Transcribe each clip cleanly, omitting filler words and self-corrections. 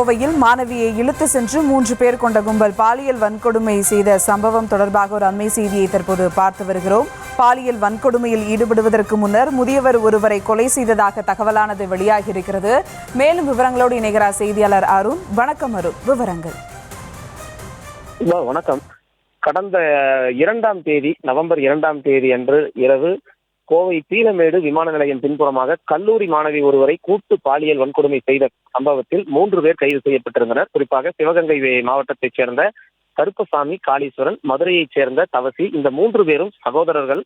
கோவையில் மாணவியை இழுத்து சென்று 3 பேர் கொண்ட கும்பல் பாலியல் வன்கொடுமை செய்த சம்பவம் தொடர்பாக ஒரு அண்மை செய்தியை தற்போது பார்த்து வருகிறோம். பாலியல் வன்கொடுமையில் ஈடுபடுவதற்கு முன்னர் முதியவர் ஒருவரை கொலை செய்ததாக தகவலானது வெளியாகி இருக்கிறது. மேலும் விவரங்களோடு இணைகிறார் செய்தியாளர் அருண். வணக்கம் அருண், விவரங்கள். வணக்கம். கடந்த 2ஆம் தேதி நவம்பர் 2ஆம் தேதி அன்று இரவு கோவை பீளமேடு விமான நிலையம் பின்புறமாக கல்லூரி மாணவி ஒருவரை கூட்டு பாலியல் வன்கொடுமை செய்த சம்பவத்தில் 3 பேர் கைது செய்யப்பட்டிருந்தனர். குறிப்பாக சிவகங்கை மாவட்டத்தைச் சேர்ந்த கருப்பசாமி, காளீஸ்வரன், மதுரையைச் சேர்ந்த தவசி, இந்த 3 பேரும் சகோதரர்கள்.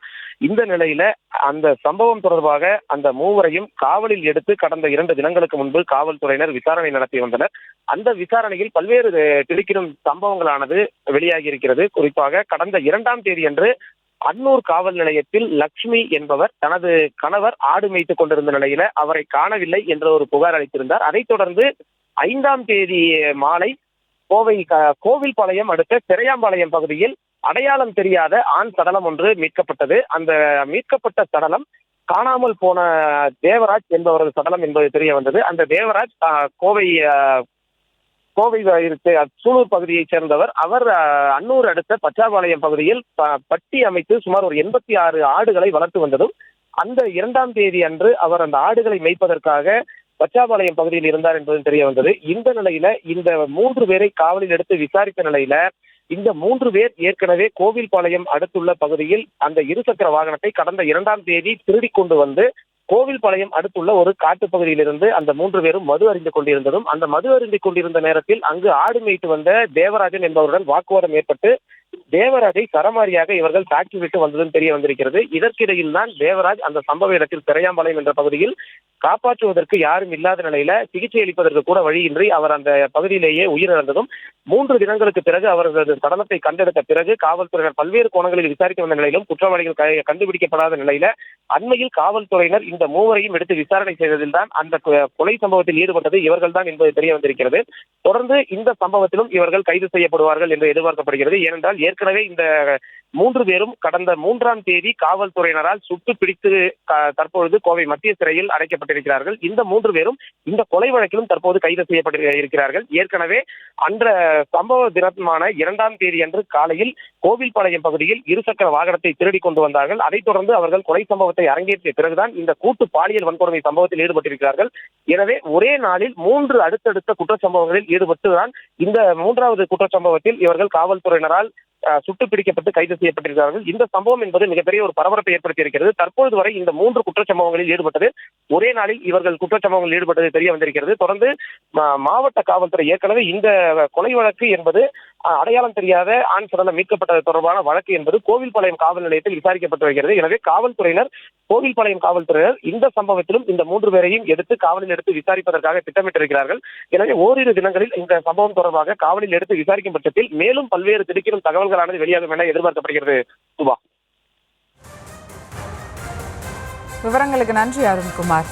இந்த நிலையில அந்த சம்பவம் தொடர்பாக அந்த 3வரையும் காவலில் எடுத்து கடந்த 2 தினங்களுக்கு முன்பு காவல்துறையினர் விசாரணை நடத்தி வந்தனர். அந்த விசாரணையில் பல்வேறு திடுக்கிடும் சம்பவங்களானது வெளியாகி இருக்கிறது. குறிப்பாக கடந்த 2ஆம் தேதி அன்று அன்னூர் காவல் நிலையத்தில் லட்சுமி என்பவர் தனது கணவர் ஆடு மேய்த்துக் கொண்டிருந்த நிலையில அவரை காணவில்லை என்ற ஒரு புகார் அளித்திருந்தார். அதைத் தொடர்ந்து 5ஆம் தேதி மாலை கோவை கோவில்பாளையம் அடுத்த திரையாம்பாளையம் பகுதியில் அடையாளம் தெரியாத ஆண் சடலம் ஒன்று மீட்கப்பட்டது. அந்த மீட்கப்பட்ட சடலம் காணாமல் போன தேவராஜ் என்பவரது சடலம் என்பது தெரிய வந்தது. அந்த தேவராஜ் கோவை சூலூர் பகுதியைச் சேர்ந்தவர். அவர் அன்னூர் அடுத்த பச்சாபாளையம் பகுதியில் பட்டி அமைத்து சுமார் ஒரு 86 ஆடுகளை வளர்த்து வந்ததும் அந்த 2ஆம் தேதி அன்று அவர் அந்த ஆடுகளை மேய்ப்பதற்காக பச்சாபாளையம் பகுதியில் இருந்தார் என்பது தெரிய வந்தது. இந்த நிலையில இந்த 3 பேரை காவலில் எடுத்து விசாரித்த நிலையில இந்த 3 பேர் ஏற்கனவே கோவில்பாளையம் அடுத்துள்ள பகுதியில் அந்த இருசக்கர வாகனத்தை கடந்த 2ஆம் தேதி திருடி கொண்டு வந்து கோவில்பாளையம் அடுத்துள்ள ஒரு காட்டுப்பகுதியிலிருந்து அந்த 3 பேரும் மது அருந்திக் கொண்டிருந்ததும் அந்த மது அருந்திக் கொண்டிருந்த நேரத்தில் அங்கு ஆடு மேய்த்து வந்த தேவராஜன் என்பவருடன் வாக்குவாதம் ஏற்பட்டு தேவராஜை சரமாரியாக இவர்கள் தாக்கிவிட்டு வந்ததும் தெரிய வந்திருக்கிறது. இதற்கிடையில் தான் தேவராஜ் அந்த சம்பவ இடத்தில் திரையாம்பாளையம் என்ற பகுதியில் காப்பாற்றுவதற்கு யாரும் இல்லாத நிலையில சிகிச்சை அளிப்பதற்கு கூட வழியின்றி அவர் அந்த பகுதியிலேயே உயிரிழந்ததும் 3 தினங்களுக்கு பிறகு அவரது சடலத்தை கண்டெடுத்த பிறகு காவல்துறையினர் பல்வேறு கோணங்களில் விசாரித்து வந்த நிலையிலும் குற்றவாளிகள் கண்டுபிடிக்கப்படாத நிலையில அண்மையில் காவல்துறையினர் இந்த 3வரையும் எடுத்து விசாரணை செய்ததில் தான் அந்த கொலை சம்பவத்தில் ஈடுபட்டது இவர்கள் தான் என்பது தெரிய வந்திருக்கிறது. தொடர்ந்து இந்த சம்பவத்திலும் இவர்கள் கைது செய்யப்படுவார்கள் என்று எதிர்பார்க்கப்படுகிறது. ஏனென்றால் ஏற்கனவே இந்த 3 பேரும் கடந்த 3ஆம் தேதி காவல்துறையினரால் சுட்டு பிடித்து தற்பொழுது கோவை மத்திய சிறையில் அடைக்கப்பட்டிருக்கிறார்கள். இந்த 3 பேரும் இந்த கொலை வழக்கிலும் தற்போது கைது செய்யப்பட்டிருக்கிறார்கள். ஏற்கனவே அன்ற சம்பவ தினமான 2ஆம் தேதி அன்று காலையில் கோவில்பாளையம் பகுதியில் இருசக்கர வாகனத்தை திருடி கொண்டு வந்தார்கள். அதைத் தொடர்ந்து அவர்கள் கொலை சம்பவத்தை அரங்கேற்றிய பிறகுதான் இந்த கூட்டு பாலியல் வன்கொடுமை சம்பவத்தில் ஈடுபட்டிருக்கிறார்கள். எனவே ஒரே நாளில் 3 அடுத்தடுத்த குற்றச்சம்பவங்களில் ஈடுபட்டுதான் இந்த 3வது குற்றச்சம்பவத்தில் இவர்கள் காவல்துறையினரால் சுட்டு பிடிக்கப்பட்டு கைது செய்யப்பட்டிருக்கிறார்கள். இந்த சம்பவம் என்பது மிகப்பெரிய ஒரு பரபரப்பை ஏற்படுத்தி இருக்கிறது. தற்பொழுது வரை இந்த 3 குற்றச்சம்பவங்களில் ஈடுபட்டது ஒரே நாளில் இவர்கள் குற்றச்சம்பவங்களில் ஈடுபட்டது தெரிய வந்திருக்கிறது. தொடர்ந்து மாவட்ட காவல்துறை ஏற்கனவே இந்த கொலை வழக்கு என்பது அடையாளம் தெரியாத ஆண் சடலம் மீட்கப்பட்டது தொடர்பான வழக்கு என்பது கோவில்பாளையம் காவல் நிலையத்தில் விசாரிக்கப்பட்டு வருகிறது. எனவே கோவில்பாளையம் காவல்துறையினர் இந்த சம்பவத்திலும் இந்த 3 பேரையும் காவலில் எடுத்து விசாரிப்பதற்காக திட்டமிட்டிருக்கிறார்கள். எனவே ஓரிரு தினங்களில் இந்த சம்பவம் தொடர்பாக காவலில் எடுத்து விசாரிக்கும் பட்சத்தில் மேலும் பல்வேறு திடுக்கிடும் தகவல்களானது வெளியாகும் என எதிர்பார்க்கப்படுகிறது. விவரங்களுக்கு நன்றி அருண்குமார்.